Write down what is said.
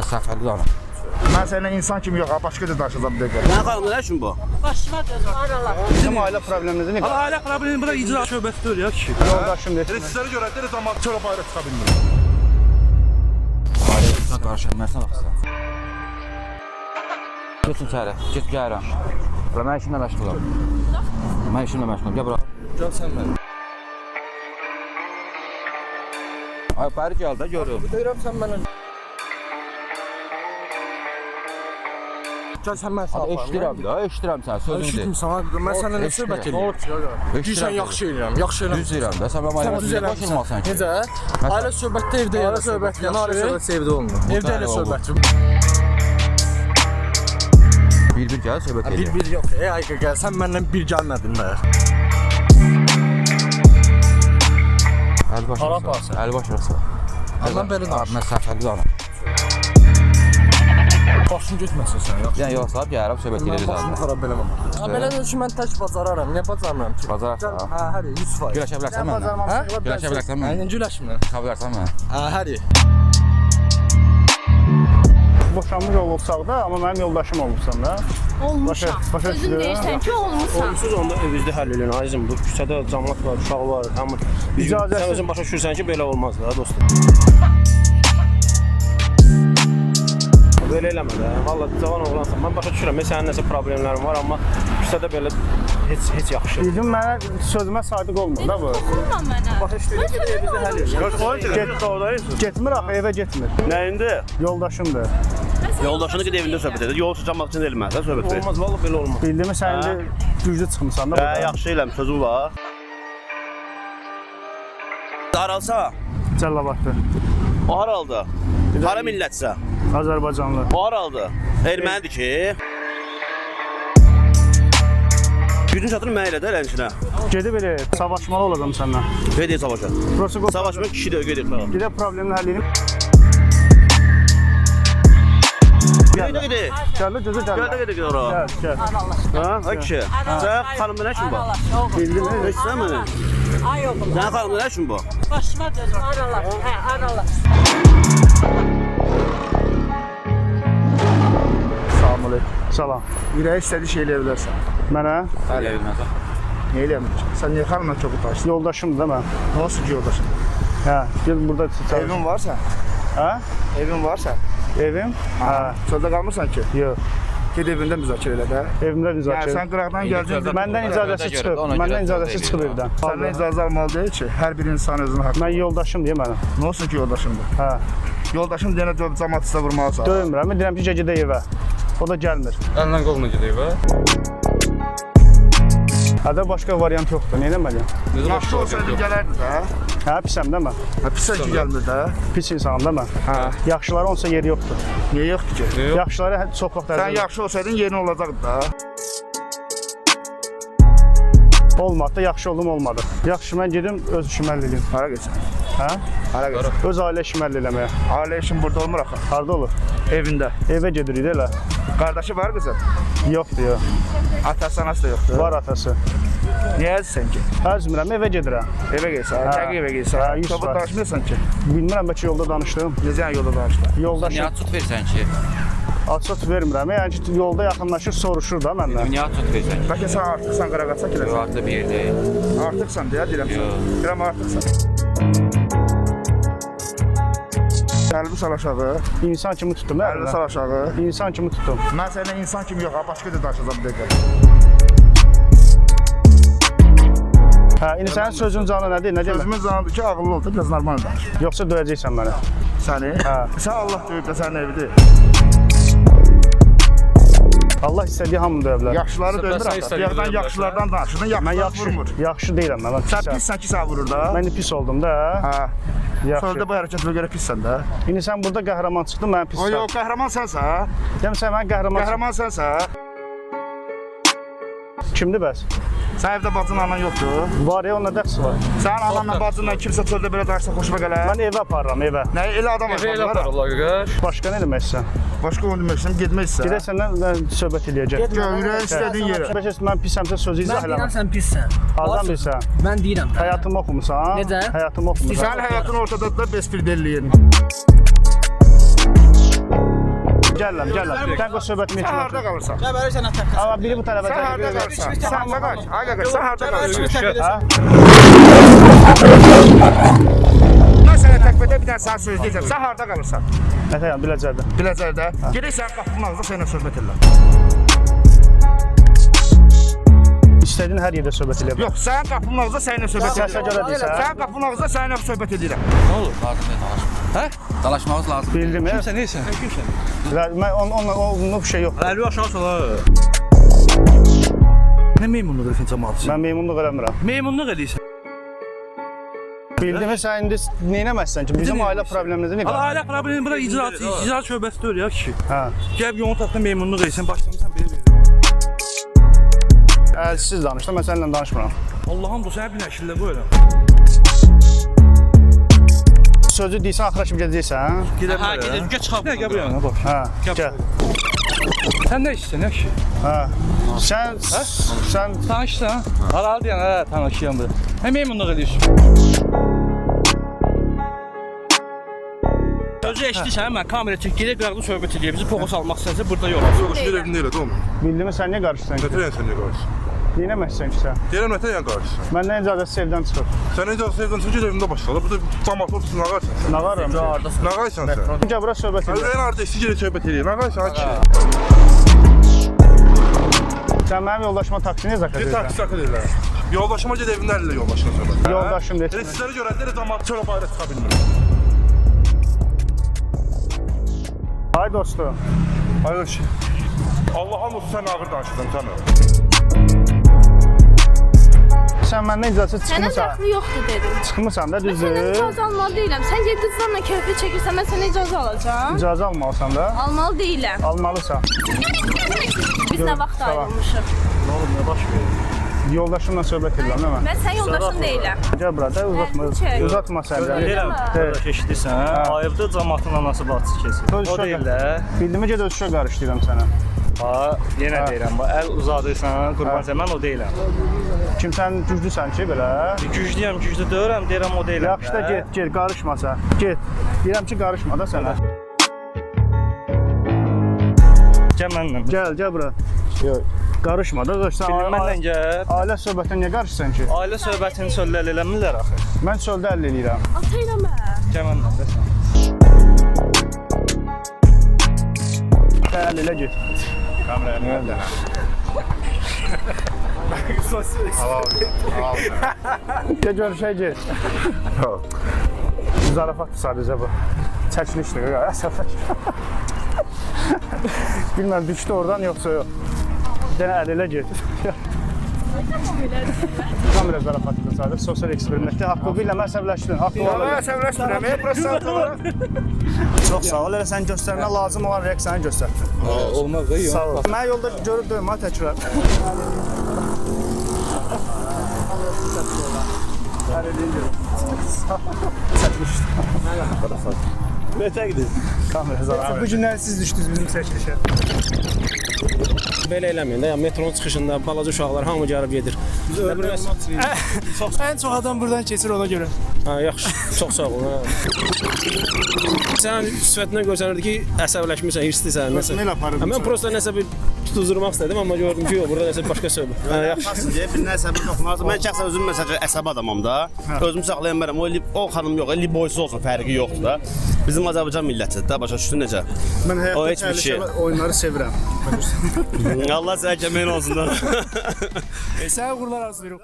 Məsafəli danış. Mən səninlə insan kimi yox, başqa da danışacağım bir dəqiqə. Nə qaldı, nə üçün bu? Başıma dönür aralar. Bizim ailə problemimiz nə? Ailə problemi bura icra şöbəsi ya kişi. Yoldaşım deyir. Sizlərə görə də zaman çörək ayrı çıxa bilmir. Ailə qarşılanmırsan baxsan. Geçin içəri, get gəlirəm. Bura mən işimlə məşğulam. Mən işimlə məşğulam, gəl bura. Gəl sən mənə. Ay, bari gəl də görüm. Deyirəm sən mənə. Gəl sən mənə sağ Eşidirəm sən, sözünü Eşitdim de. sana, mən səndən nə söhbət edirəm? Deyirsən yaxşı eləyirəm, yaxşı eləyirəm. Düz deyirəm də, sən mənim ailəmə boş olmasan ki. Necə? Ailə söhbətdə evdə ailə söhbəti, ailə söhbəti evdə olmur. Evdə elə söhbət. Bir-bir gəl, söhbət edir. Bir yox. Ay gəl, sən məndən bir gəlmədin də. Əli Hara baş aparsan? Əli baş arası. Mən belə danış. Məsafəli danış. Başın getməsin sən, yaxşı. Yəni yox, sahib gəlirəm, söhbət ediriz Başını abi. xarab eləmə. Belə də ki, mən tək bacararam. Niyə bacarmıram ki? Bacararsan, ha? Hə, hər 100%. Güləşə bilərsən mənlə? Güləşə bilərsən mənlə? Aynen güləşmə. Çıxa bilərsən mənlə? Hə, hər Boşanmış olubsaq da, amma mənim yoldaşım olubsan da. Olmuşam. Başa Özün düşdün? deyirsən ki olmuşam. Olmuşsuz onda evinizdə həll edin, azizim. Bu küçədə cəmiyyət var, uşaq var, amma İcazəsiz. sən özün başa düşürsən ki, belə olmaz da, dostum. Belə eləmə də. Valla cavan oğlansan. Mən başa düşürəm, sənin nəsə problemlərin var, amma küçədə belə heç yaxşı. Bizim mənə sözümə sadiq olmur da bu. Dokunma mənə. Başa düşdün ki, evinizdə həll edin. Get oradayız. Getmir axı, evə getmir. Nəyində? Yoldaşımdır. Yoldaşını qid evində söhbət edir. Yol çıxmaq üçün elməz də söhbət edir. Olmaz, valla belə olmaz. Bildimi sən indi güclü çıxmısan da burada. Yaxşı eləm, sözüm var. Daralsa, Cəllabaddır. o haraldı? Hara millətsə? Azərbaycanlı. O haraldı? Ermənidir ki. Gücün çatır mənə elə də elənchinə. Gedib elə savaşmalı olacam səndən. Gedir savaşa. Prosedur Savaşma kişi də gedir. gedib problemini həll edib. Gedir. Gəldi gözə gəldi. Gəl də gedir ora. Gəl, gəl. Ha, ay kişi. Sən xanımda nə üçün var? Bildin mi? Eşitsən məni? Ay oğlum. Sən xanımda nə üçün var? Başıma dönür aralar. Hə, aralar. Salam əleykum. Salam. Ürəyi istədiyi şey eləyə bilərsən. Mənə Elə bilməzəm. Niyə eləmir? Sən niyə xanımla çox utaşdın? yoldaşımdır da mən. Nasıl ki yoldaşın? Hə, gel burada çalış. Evin varsa? Hə? Evin varsa? Evim? Hə. Çöldə qalmırsan ki? Yox. Ged evində müzakirə elə də. Evimdə Yəni müzakirə. sən qıraqdan gəldin. Məndən icazəsi çıxıb. Məndən icazəsi çıxıb evdən. Səndən icazə almalı deyil ki, hər bir insan özünün haqqı. Mən yoldaşım deyə mənə. Nə olsun ki yoldaşındır? Hə. Yoldaşın deyənə dövb cəmat üstə vurmalısan. Döymürəm. Mən deyirəm ki, gedə evə. O da gəlmir. Əllə qoluna gedək və. Hədə başqa variant yoxdur. Nə etməliyəm? Yaxşı olsaydı gələrdi də. Hə, pisəm də mən. Pisən ki gəlmir də. Pis insanım da mən. Hə. Yaxşıları onsa yeri yoxdur. Niyə yoxdur ki? Yaxşıları çox vaxt Sən ərzində. yaxşı olsaydın yerin olacaqdı da. Olmadı da yaxşı oldum olmadı. Yaxşı mən gedim öz işimi həll edeyim. Hara geçsən? Hə? Hara geçsən? Öz ailə işimi həll eləməyə. Ailə işin burada olmur axı. Harda olur? Evində. Evə gedirik də elə. Qardaşı var qızın? Yoxdur, yox. Atası anası da yoxdur. Var atası. Niyə əzsən ki? Əzmirəm, evə gedirəm. Evə gəlsən, Hə. dəqiq evə Hə, gəlsən. 100%. Çabuk danışmırsan ki. Bilmirəm, bəlkə yolda danışdım. Necə yolda danışdın? Yoldaşım Niyə açıq versən ki? açıq vermirəm. Yəni ki, yolda yaxınlaşır, soruşur da məndən. Niyə açıq versən ki? Bəlkə sən artıqsan qaraqatsa Yox, kiləsən. artıq bir yerdəyik. Artıqsan deyə deyirəm. Yox. Deyirəm artıqsan. Əlbi sal aşağı. İnsan kimi tutdum, Əlbi sal hə? aşağı. İnsan kimi tutdum. Mən səninlə insan kimi yox, başqa da danışacağım bir dəqiqə. Hə, indi sənin sözün canı nədir? Nə deyirəm? Sözümüz zanıdır ki, ağıllı ol da biraz normal danış. Yoxsa döyəcəksən məni. Səni? Hə. Sən Allah döyüb də sənin evidir. Allah istədiyi hamını döyə bilər. Yaxşıları döndür sən axı. istədiyin Birazdan döyə yaxşılardan danışırdın, Mən yaxşılar vurmur. yaxşı deyiləm mən. Sən Pisəm. pissən ki, sən vurur da. Mən indi pis oldum da. Hə. Yaxşı. Çöldə bu hərəkətinə görə pissən də. İndi sən burada qəhrəman çıxdın, mən pis. O yox, qəhrəman sənsə. Demirsən mən qəhrəman. Qəhrəman sənsə. Kimdir bəs? Sən evdə bacın anan yoxdur. Var ya, onun nə dəxsi var? Sənin ananla bacınla kimsə çöldə belə danışsa xoşuma gələr. Mən evə aparıram, evə. Nə elə adam Evə elə var. aparırlar qardaş. Başqa nə demək istəyirsən? Başqa onu demək istəyirəm, getmək istəyirəm. Gedək səndən söhbət eləyəcək. Ürəyin istədiyin yerə. Bəlkə mən pisəmsə sözü izah Mən deyirəm eləməm. sən pissən. Hardan bilsən? Mən deyirəm. Həyatımı oxumusan? Necə? Həyatımı oxumusan. Sənin həyatın ortadadır da besbir delliyən. gəlirəm. Sən qoş söhbətimi Sən harda etmə. qalırsan? Gəbəri sənə tək. Amma biri bu tərəfə Sən harda qalırsan? Sən qaqaş, ay qaqaş, sən harda qalırsan? Mən sənə təkbətə bir dənə sənə söz deyəcəm. Sən harda qalırsan? Nətəyəm, Biləcərdə. Biləcəkdə. Gedək sənin qapının ağzında sənə söhbət edirlər. İstədiyin hər yerdə söhbət edə bilər. Yox, sənin qapının ağzında sənə söhbət Səsə edirlər. görə deyirsən. Sənin qapının ağzında sənə söhbət edirlər. Ne olur? Lazım değil dalaşmak. Hə? Dalaşmamız lazım. Bildim ya. Kimsən, neysən? Kimsən? Mən onunla bir şey yox. Əlvi aşağı sola. Nə meymunluq edirsən cəmaat? Mən meymunluq eləmirəm. Meymunluq edirsən. Bildim sən indi neynəməzsən ki? Bizim ailə problemimizdir. Hala ailə problemi bura icraat şöbəsi deyil ya kişi. Hə. Gəl yolun taxtında meymunluq edirsən, başlamısan belə. Əlsiz danışdım, mən səninlə danışmıram. Allah'ım bu sənə bir nəşillə bu elə. Sözü deyirsən, axıra kimi gedəcəksən. Hə, gedir, gəl çıxaq. Gəl bu yana, bax. Hə, gəl. Sən nə istəyirsən, nə kişi? Hə. Sən Tanışsan? Haralı deyən, hə, tanışıyam bu. Nə meymunluq edirsən? Özü eşidirsən, mən kamera çək, gedək qıraqda söhbət edəyəm. Bizi poğu salmaq istəyirsə, burada yox. Yox, şimdi evində elə də olmur. bildimi sən niyə qarışırsan ki? Nətər sən nə qarşı? Neynəməzsən ki sən? Deyirəm nətər yəni qarşı? Məndən icazətsiz evdən çıxır. Sən necə sevdin, çünki evində başladı. Burada cəmaat olsun, nə qarşısan sən? Nə qarıram? Nə qarşısan sən? Gəl bura söhbət edir. Əlbəttə artıq istəyir söhbət edir. Nə qarşısan ki? Sən mənim yoldaşıma taksini zakaz Bir edirsən. taksi sakın edirlər. Yoldaşıma ged evində əllə yoldaşına söhbət. Yoldaşım Elə desin. sizləri görənlər cəmaat çölə bayra çıxa bilmir. Ay dostum. Aydaş. Allah'ın olsun sən ağır danışırsan sən. Sən məndən icazəsiz Sənin çıxmısan. dəxli yoxdur dedim. Çıxmısan da Mən səndən düzdür. icazə almalı deyiləm. Sən gedib qızlarla keyfi çəkirsən, mən sənə icazə alacağam. İcazə almalısan da. Almalı deyiləm. Almalısan. Biz nə vaxt tamam. ayrılmışıq? Yoldaşımla söhbət edirəm, değil mi? Mən sən yoldaşın deyiləm. Gəl bura da uzatma. çək. Uzatma sən də. Qardaş eşidirsən, ayıbdır cəmaatın anası bacısı keçir. Öz O uşaq- deyil də. Bildimi ged öz uşaq qarışdırıram sənə. Ha, yenə deyirəm, bax əl uzadırsan, qurban sən, mən o deyiləm. Kim sən güclüsən ki belə? Güclüyəm, güclü deyirəm, deyirəm o deyiləm. Yaxşı da get, qarışma sən. Get. Deyirəm ki, qarışma da sənə. Gəl mənlə. Gəl bura. Yox. Qarışma da dostum. Mənlə gəl. Ailə söhbətinə niyə qarışırsan ki? Ailə söhbətini söyləl eləmirlər axı. Mən çöldə əllə eləyirəm. Ata eləmə. Gəl mənlə də sən. Sən əl elə get. Kameraya nə oldu? Gəl görüşək get. Zarafatdır sadəcə bu. Çəkilişdir. Əsəfək. Bilməm düşdü oradan yoxsa yox. Bir dənə əl elə get. Kamera zarafatıdır sadəcə. Sosial eksperimentdə haqqı ilə məsələşdirin. Haqqı var. Məsələşdirəm, prostat olaraq. Çox sağ ol. Elə sən göstərmə lazım olan reaksiyanı göstərdin. Olmaz da, yox. Sağ ol. Mən yolda görüb döyüm ha təkrar. Nətə gidirsən? Kamera zarafat. Bu günlər siz düşdünüz bizim çəkilişə. Belə eləməyin də, ya metronun çıxışında balaca uşaqlar hamı gəlib gedir. Ən çox adam buradan keçir ona görə. Ha, yaxşı, çox sağ ol. Sən sifətindən görsənirdi ki, əsəbləşmirsən, hirslisən, nəsə. Mən aparırdım. Mən prosta nəsə bir tutuzdurmaq istədim, amma gördüm ki, yox, burada nəsə başqa söhbət. Ha, yaxşı. Nasıl deyə bir nəsə bir toxunarsa. Mən şəxsən özüm məsələn əsəb adamam da. Özümü saxlayan bərəm. O xanım yox, eli boysuz olsun, fərqi yoxdur da. Bizim Azərbaycan millətidir də, başa düşdün necə? Mən O heç həyatda bir şey. oyunları sevirəm. Allah sənə köməyin olsun da. Sənə uğurlar arzulayıram.